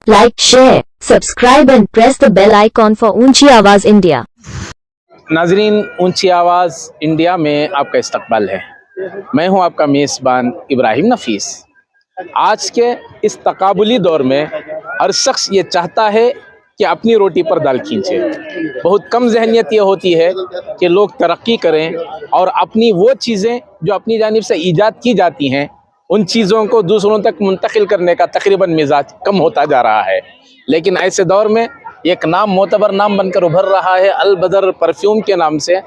Like, share, subscribe and press the bell icon for ऊंची आवाज India. नाजरीन, ऊंची आवाज़ इंडिया में आपका इस्तकबाल है। मैं हूं आपका मेज़बान इब्राहिम नफीस। आज के इस तकाबुली दौर में हर शख्स ये चाहता है कि अपनी रोटी पर दाल खींचे। बहुत कम जहनियत ये होती है कि लोग तरक्की करें और अपनी वो चीज़ें जो अपनी जानिब से ईजाद की जाती हैं उन चीज़ों को दूसरों तक मुंतकिल करने का तकरीबन मिजाज कम होता जा रहा है। लेकिन ऐसे दौर में एक नाम मोतबर नाम बनकर उभर रहा है अल बदर परफ्यूम के नाम से,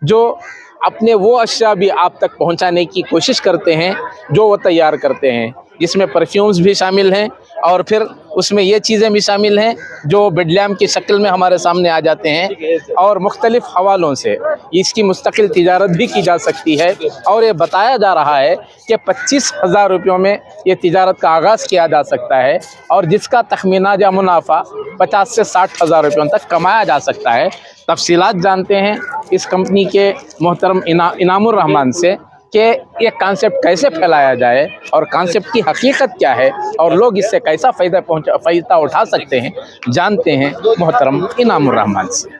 जो अपने वो अशिया भी आप तक पहुंचाने की कोशिश करते हैं जो वो तैयार करते हैं, जिसमें परफ्यूम्स भी शामिल हैं और फिर उसमें ये चीज़ें भी शामिल हैं जो बेडलैम की शक्ल में हमारे सामने आ जाते हैं और मुख्तलिफ़ हवालों से इसकी मुस्तकिल तिजारत भी की जा सकती है। और ये बताया जा रहा है कि 25,000 रुपयों में ये तिजारत का आगाज़ किया जा सकता है और जिसका तखमीना या मुनाफा 50 से 60,000 रुपयों तक कमाया जा सकता है। तफसीलात जानते हैं इस कंपनी के मोहतरम इनामुर रहमान से कि ये कॉन्सेप्ट कैसे फैलाया जाए और कॉन्सेप्ट की हकीकत क्या है और लोग इससे कैसा फ़ायदा उठा सकते हैं, जानते हैं मोहतरम इनामुर रहमान से।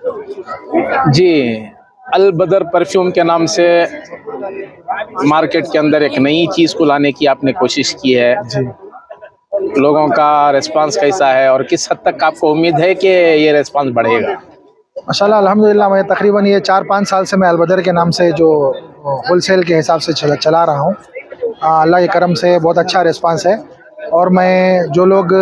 जी, अल बदर परफ्यूम के नाम से मार्केट के अंदर एक नई चीज़ को लाने की आपने कोशिश की है जी। लोगों का रिस्पांस कैसा है और किस हद तक आपको उम्मीद है कि ये रिस्पांस बढ़ेगा? माशाल्लाह अल्हम्दुलिल्लाह, मैं तकरीबन ये 4-5 साल से मैं अलबदर के नाम से जो होलसेल के हिसाब से चला रहा हूँ। अल्लाह के करम से बहुत अच्छा रिस्पांस है। और मैं जो लोग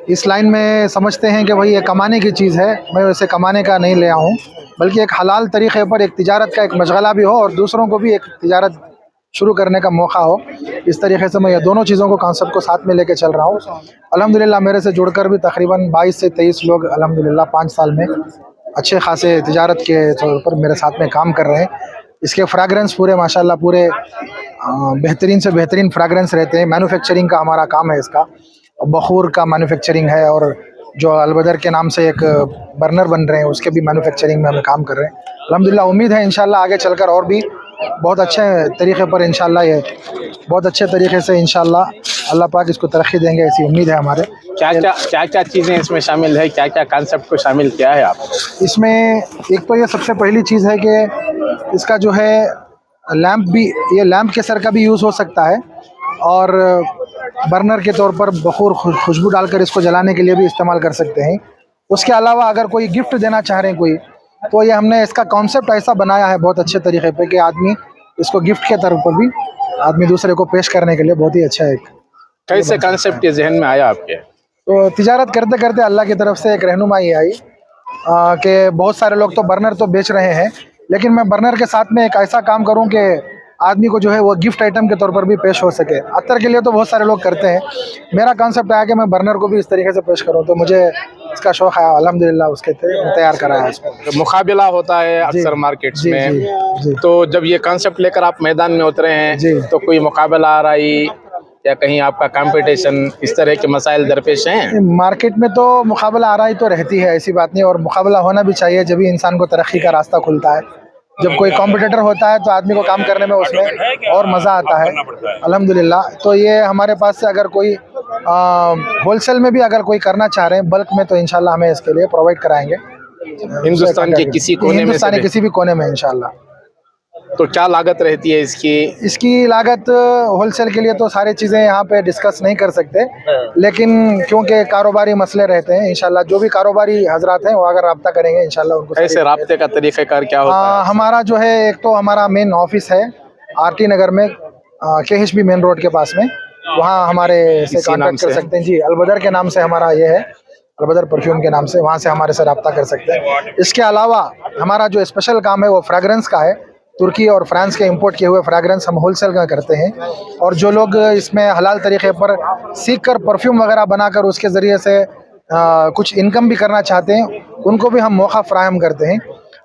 इस लाइन में समझते हैं कि भाई ये कमाने की चीज़ है, मैं उसे कमाने का नहीं ले आया हूँ, बल्कि एक हलाल तरीक़े पर एक तिजारत का एक मशगला भी हो और दूसरों को भी एक तिजारत शुरू करने का मौका हो। इस तरीके से मैं ये दोनों चीज़ों को कॉन्सेप्ट को साथ में लेके चल रहा हूँ। अल्हम्दुलिल्लाह मेरे से जुड़कर भी तकरीबन 22 से 23 लोग अल्हम्दुलिल्लाह 5 साल में अच्छे खासे तिजारत के तौर पर मेरे साथ में काम कर रहे हैं। इसके फ्रेगरेंस पूरे माशाल्लाह पूरे बेहतरीन से बेहतरीन फ्रेगरेंस रहते हैं। मैन्युफैक्चरिंग का हमारा काम है, इसका बखूर का मैन्युफैक्चरिंग है और जो अलबदर के नाम से एक बर्नर बन रहे हैं उसके भी मैन्युफैक्चरिंग में हम काम कर रहे हैं। अल्हम्दुलिल्लाह उम्मीद है इंशाल्लाह आगे चलकर और भी बहुत अच्छे तरीक़े पर इंशाल्लाह ये बहुत अच्छे तरीक़े से इंशाल्लाह अल्लाह पाक इसको तरक्की देंगे, ऐसी उम्मीद है हमारे। क्या चीज़ें इसमें शामिल है, क्या कॉन्सेप्ट को शामिल किया है आप इसमें? एक तो ये सबसे पहली चीज़ है कि इसका जो है लैंप भी, ये लैंप के सर का भी यूज़ हो सकता है और बर्नर के तौर पर बखूर खुशबू डालकर इसको जलाने के लिए भी इस्तेमाल कर सकते हैं। उसके अलावा अगर कोई गिफ्ट देना चाह रहे हैं कोई, तो ये हमने इसका कॉन्सेप्ट ऐसा बनाया है बहुत अच्छे तरीके पे कि आदमी इसको गिफ्ट के तौर पर भी आदमी दूसरे को पेश करने के लिए बहुत ही अच्छा है। कैसे कॉन्सेप्ट के जहन में आया आपके? तो तिजारत करते करते अल्लाह की तरफ से एक रहनुमाई आई कि बहुत सारे लोग तो बर्नर तो बेच रहे हैं, लेकिन मैं बर्नर के साथ में एक ऐसा काम करूं कि आदमी को जो है वो गिफ्ट आइटम के तौर पर भी पेश हो सके। अत्तर के लिए तो बहुत सारे लोग करते हैं, मेरा कॉन्सेप्ट आया कि मैं बर्नर को भी इस तरीके से पेश करूं, तो मुझे इसका शौक़ है। अल्हम्दुलिल्लाह उसके तैयार कराया इसको। तो मुकाबला होता है अक्सर मार्केट्स में जी। तो जब ये कॉन्सेप्ट लेकर आप मैदान में उतरे हैं तो कोई मुकाबला आ रही या कहीं आपका कंपटीशन, इस तरह के मसाइल दरपेश हैं? मार्केट में तो मुकाबला आ रही तो रहती है, ऐसी बात नहीं, और मुकाबला होना भी चाहिए, जब भी इंसान को तरक्की का रास्ता खुलता है। जब कोई कॉम्पिटिटर होता है तो आदमी को काम करने में उसमें और मज़ा आता है अल्हम्दुलिल्लाह। तो ये हमारे पास से अगर कोई होलसेल में भी अगर कोई करना चाह रहे हैं बल्क में, तो इंशाल्लाह हमें इसके लिए प्रोवाइड कराएंगे हिंदुस्तान के किसी कोने में, किसी भी कोने में इंशाल्लाह। तो क्या लागत रहती है इसकी लागत होलसेल के लिए तो सारी चीज़ें यहाँ पे डिस्कस नहीं कर सकते, लेकिन क्योंकि कारोबारी मसले रहते हैं, इंशाल्लाह जो भी कारोबारी हजरात हैं वो अगर रब्ता करेंगे इंशाल्लाह उनको। ऐसे रब्ते का तरीक़ाकार क्या होता है? हमारा जो है एक तो हमारा मेन ऑफिस है RT नगर में, KHB मेन रोड के पास में, वहाँ हमारे से कॉन्टेक्ट कर सकते हैं जी। अलबदर के नाम से हमारा ये है, अलबदर परफ्यूम के नाम से, वहाँ से हमारे से रब्ता कर सकते हैं। इसके अलावा हमारा जो स्पेशल काम है वो फ्रेगरेंस का है। तुर्की और फ्रांस के इंपोर्ट किए हुए फ्रेगरेंस हम होलसेल का करते हैं, और जो लोग इसमें हलाल तरीके पर सीख कर परफ्यूम वगैरह बनाकर उसके ज़रिए से कुछ इनकम भी करना चाहते हैं, उनको भी हम मौका फ़राहम करते हैं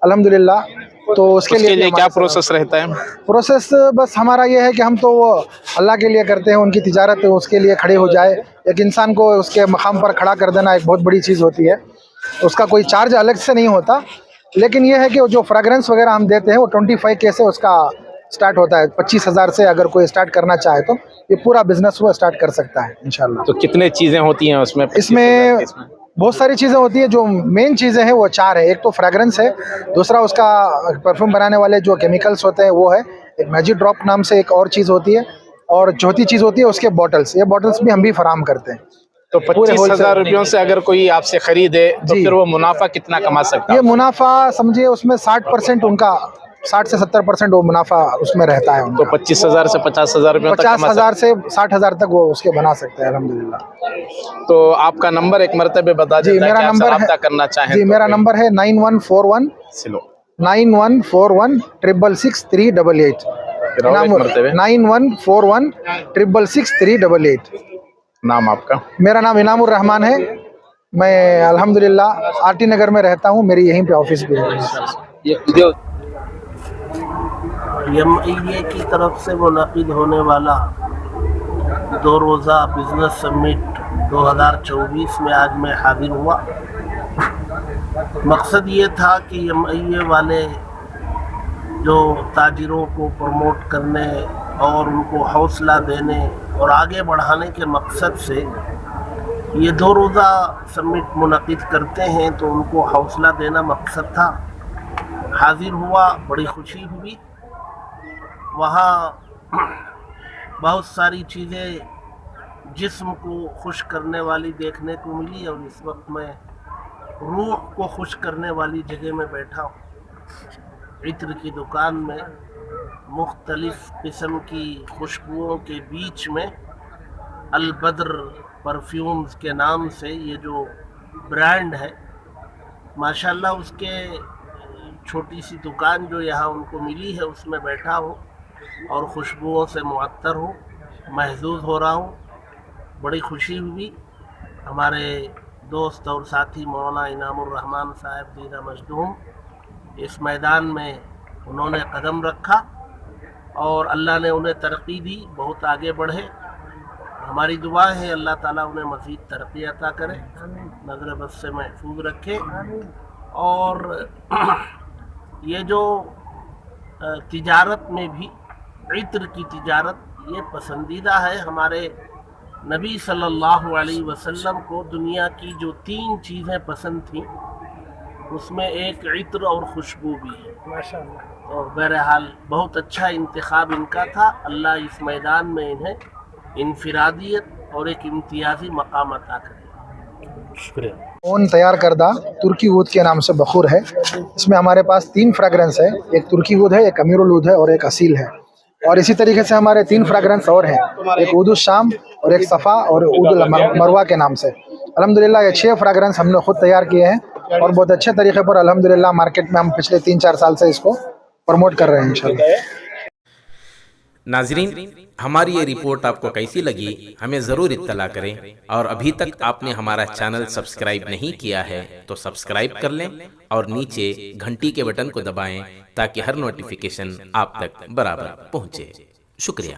अल्हम्दुलिल्लाह। तो उसके लिए क्या प्रोसेस रहता है? प्रोसेस बस हमारा ये है कि हम तो वो अल्लाह के लिए करते हैं, उनकी तिजारत उसके लिए खड़ी हो जाए। एक इंसान को उसके मकाम पर खड़ा कर देना एक बहुत बड़ी चीज़ होती है, उसका कोई चार्ज अलग से नहीं होता, लेकिन ये है कि जो फ्रेगरेंस वगैरह हम देते हैं वो 25K से उसका स्टार्ट होता है। 25,000 से अगर कोई स्टार्ट करना चाहे तो ये पूरा बिजनेस वो स्टार्ट कर सकता है इंशाल्लाह। तो कितने चीज़ें होती हैं उसमें? इसमें बहुत सारी चीज़ें होती है, जो मेन चीज़ें हैं वो 4 है। एक तो फ्रेगरेंस है, दूसरा उसका परफ्यूम बनाने वाले जो केमिकल्स होते हैं वो है, एक मैजिक ड्रॉप नाम से एक और चीज़ होती है, और चौथी चीज़ होती है उसके बॉटल्स। ये बॉटल्स भी हम भी फराहम करते हैं। तो 25,000 रुपयों से अगर कोई आपसे खरीदे तो जी। फिर वो मुनाफा कितना कमा सकता ये है? मुनाफा समझिए उसमें 60% उनका, 60 से 70% वो मुनाफा उसमें रहता है तो उनका। 25,000 से 50,000 रुपयों तक कमा 50,000 से 60,000 तक वो उसके बना सकते हैं अल्हम्दुलिल्लाह। सकते। तो आपका नंबर एक मरतबे बता जी, दें ताकि मेरा आपसे नंबर है, राब्ता करना चाहें जी तो मेरा कोई- नंबर है 9141 सिलो 9141 666 388। फिर और एक मरतबे 9141 666 388। नाम आपका? मेरा नाम इनामुर रहमान है। मैं अल्हम्दुलिल्लाह आरटी नगर में रहता हूँ, मेरी यहीं पे ऑफिस भी है। एमईए की तरफ से मुनक़िद होने वाला 2 रोज़ा बिज़नेस समिट 2024 में आज मैं हाज़िर हुआ। मकसद ये था कि एमईए वाले जो ताजिरों को प्रमोट करने और उनको हौसला देने और आगे बढ़ाने के मकसद से ये 2 रोज़ा समिट मुनक़िद करते हैं, तो उनको हौसला देना मकसद था। हाज़िर हुआ, बड़ी खुशी हुई। वहाँ बहुत सारी चीज़ें जिस्म को खुश करने वाली देखने को मिली, और इस वक्त मैं रूह को खुश करने वाली जगह में बैठा हूँ। इत्र की दुकान में मुख्तलिफ़ किस्म की खुशबुओं के बीच में अल-बद्र परफ्यूम्स के नाम से ये जो ब्रांड है, माशाल्लाह उसके छोटी सी दुकान जो यहाँ उनको मिली है उसमें बैठा हूँ और खुशबुओं से मुअत्तर हूँ, महजूज हो रहा हूँ। बड़ी खुशी हुई। हमारे दोस्त और साथी मौलाना इनामुर रहमान साहब ज़ीरा मजदूम इस मैदान में उन्होंने कदम रखा और अल्लाह ने उन्हें तरक्की दी, बहुत आगे बढ़े। हमारी दुआ है अल्लाह ताला उन्हें मज़ीद तरक्की अता करे, नज़र बस से महफूज रखे। और ये जो तिजारत में भी इत्र की तिजारत ये पसंदीदा है। हमारे नबी सल्लल्लाहु अलैहि वसल्लम को दुनिया की जो 3 चीज़ें पसंद थीं उसमें एक इत्र और खुशबू भी है। माशाअल्लाह। तो बहरहाल बहुत अच्छा इंतखाब इनका था। अल्लाह इस मैदान में इन्हें इनफिरादियत और एक इम्तियाजी मकाम अता करे। शुक्रिया। ओन तैयार करदा तुर्की ऊद के नाम से बखूर है। इसमें हमारे पास 3 फ्रेगरेंस है, एक तुर्की ऊद है, एक अमीरुल ऊद है और एक असील है। और इसी तरीके से हमारे 3 फ्रेगरेंस और हैं, एक ऊद शाम और एक सफ़ा और ऊद मरवा के नाम से। अल्हम्दुलिल्लाह ये 6 फ्रेगरेंस हमने खुद तैयार किए हैं और बहुत अच्छे तरीके पर अल्हम्दुलिल्लाह मार्केट में हम पिछले 3-4 साल से इसको प्रमोट कर रहे हैं इंशाल्लाह। नाजरीन, हमारी ये रिपोर्ट आपको कैसी लगी हमें ज़रूर इत्तला करें, और अभी तक आपने हमारा चैनल सब्सक्राइब नहीं किया है तो सब्सक्राइब कर लें और नीचे घंटी के बटन को दबाएं ताकि हर नोटिफिकेशन आप तक बराबर पहुंचे। शुक्रिया।